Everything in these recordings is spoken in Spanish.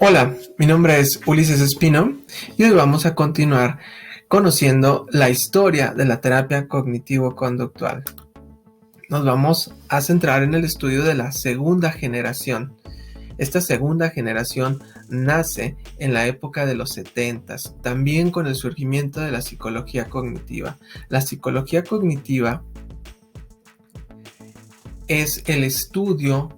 Hola, mi nombre es Ulises Espino y hoy vamos a continuar conociendo la historia de la terapia cognitivo-conductual. Nos vamos a centrar en el estudio de la segunda generación. Esta segunda generación nace en la época de los 70, también con el surgimiento de la psicología cognitiva. La psicología cognitiva es el estudio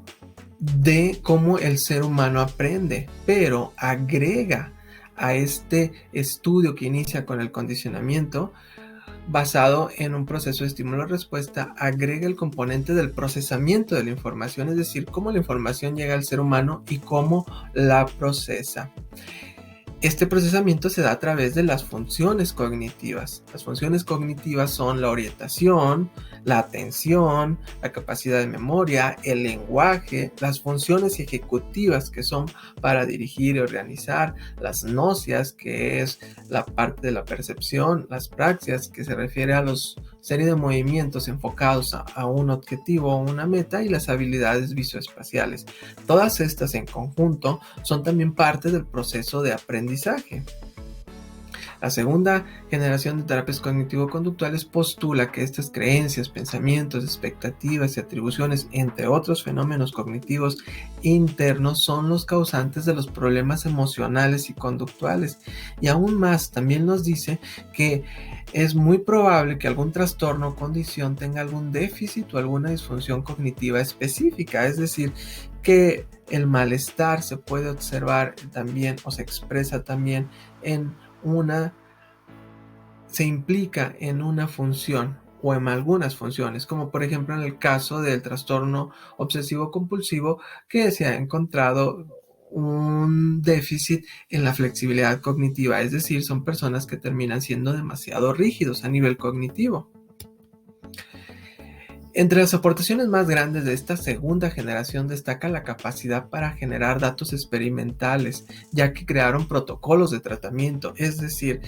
de cómo el ser humano aprende, pero agrega a este estudio que inicia con el condicionamiento basado en un proceso de estímulo-respuesta, agrega el componente del procesamiento de la información, es decir, cómo la información llega al ser humano y cómo la procesa. Este procesamiento se da a través de las funciones cognitivas. Las funciones cognitivas son la orientación, la atención, la capacidad de memoria, el lenguaje, las funciones ejecutivas que son para dirigir y organizar, las nocias, que es la parte de la percepción, las praxias, que se refiere a los serie de movimientos enfocados a un objetivo o una meta, y las habilidades visoespaciales. Todas estas en conjunto son también parte del proceso de aprendizaje. La segunda generación de terapias cognitivo-conductuales postula que estas creencias, pensamientos, expectativas y atribuciones, entre otros fenómenos cognitivos internos, son los causantes de los problemas emocionales y conductuales. Y aún más, también nos dice que es muy probable que algún trastorno o condición tenga algún déficit o alguna disfunción cognitiva específica, es decir, que el malestar se puede observar también o se expresa también se implica en una función o en algunas funciones, como por ejemplo en el caso del trastorno obsesivo compulsivo, que se ha encontrado un déficit en la flexibilidad cognitiva, es decir, son personas que terminan siendo demasiado rígidos a nivel cognitivo. Entre las aportaciones más grandes de esta segunda generación destaca la capacidad para generar datos experimentales, ya que crearon protocolos de tratamiento, es decir,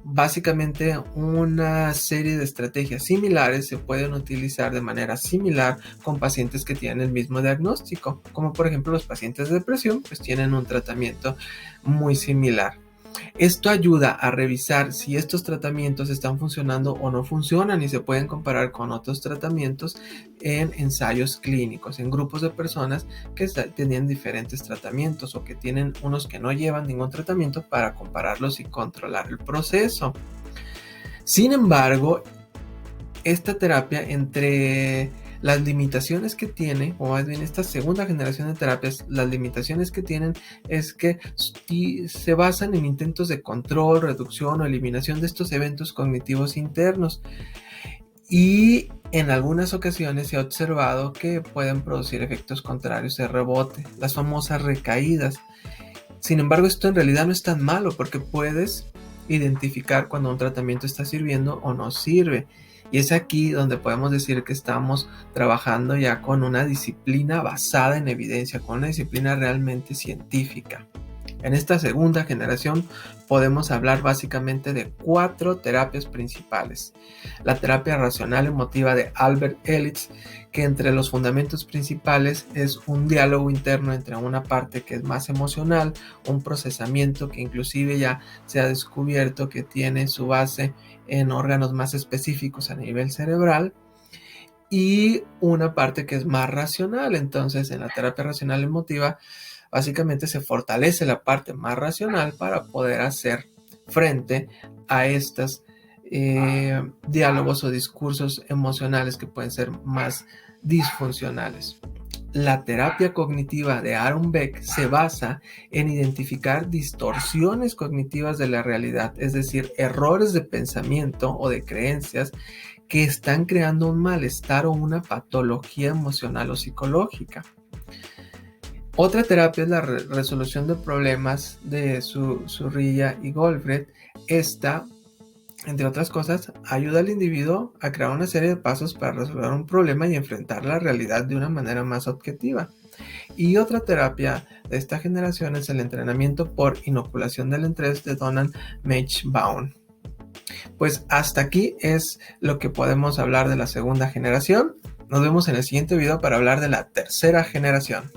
básicamente una serie de estrategias similares se pueden utilizar de manera similar con pacientes que tienen el mismo diagnóstico, como por ejemplo los pacientes de depresión, pues tienen un tratamiento muy similar. Esto ayuda a revisar si estos tratamientos están funcionando o no funcionan, y se pueden comparar con otros tratamientos en ensayos clínicos, en grupos de personas que tienen diferentes tratamientos o que tienen unos que no llevan ningún tratamiento, para compararlos y controlar el proceso. Sin embargo, esta terapia, entre las limitaciones que tiene, o más bien esta segunda generación de terapias, las limitaciones que tienen es que se basan en intentos de control, reducción o eliminación de estos eventos cognitivos internos, y en algunas ocasiones se ha observado que pueden producir efectos contrarios de rebote, las famosas recaídas. Sin embargo, esto en realidad no es tan malo, porque puedes identificar cuando un tratamiento está sirviendo o no sirve. Y es aquí donde podemos decir que estamos trabajando ya con una disciplina basada en evidencia, con una disciplina realmente científica. En esta segunda generación podemos hablar básicamente de 4 terapias principales. La terapia racional emotiva de Albert Ellis, que entre los fundamentos principales es un diálogo interno entre una parte que es más emocional, un procesamiento que inclusive ya se ha descubierto que tiene su base en órganos más específicos a nivel cerebral, y una parte que es más racional. Entonces, en la terapia racional emotiva, básicamente se fortalece la parte más racional para poder hacer frente a estos diálogos o discursos emocionales que pueden ser más disfuncionales. La terapia cognitiva de Aaron Beck se basa en identificar distorsiones cognitivas de la realidad, es decir, errores de pensamiento o de creencias que están creando un malestar o una patología emocional o psicológica. Otra terapia es la resolución de problemas de Surrilla y Goldfried. Esta, entre otras cosas, ayuda al individuo a crear una serie de pasos para resolver un problema y enfrentar la realidad de una manera más objetiva. Y otra terapia de esta generación es el entrenamiento por inoculación del estrés de Donald Meishbaum. Pues hasta aquí es lo que podemos hablar de la segunda generación. Nos vemos en el siguiente video para hablar de la tercera generación.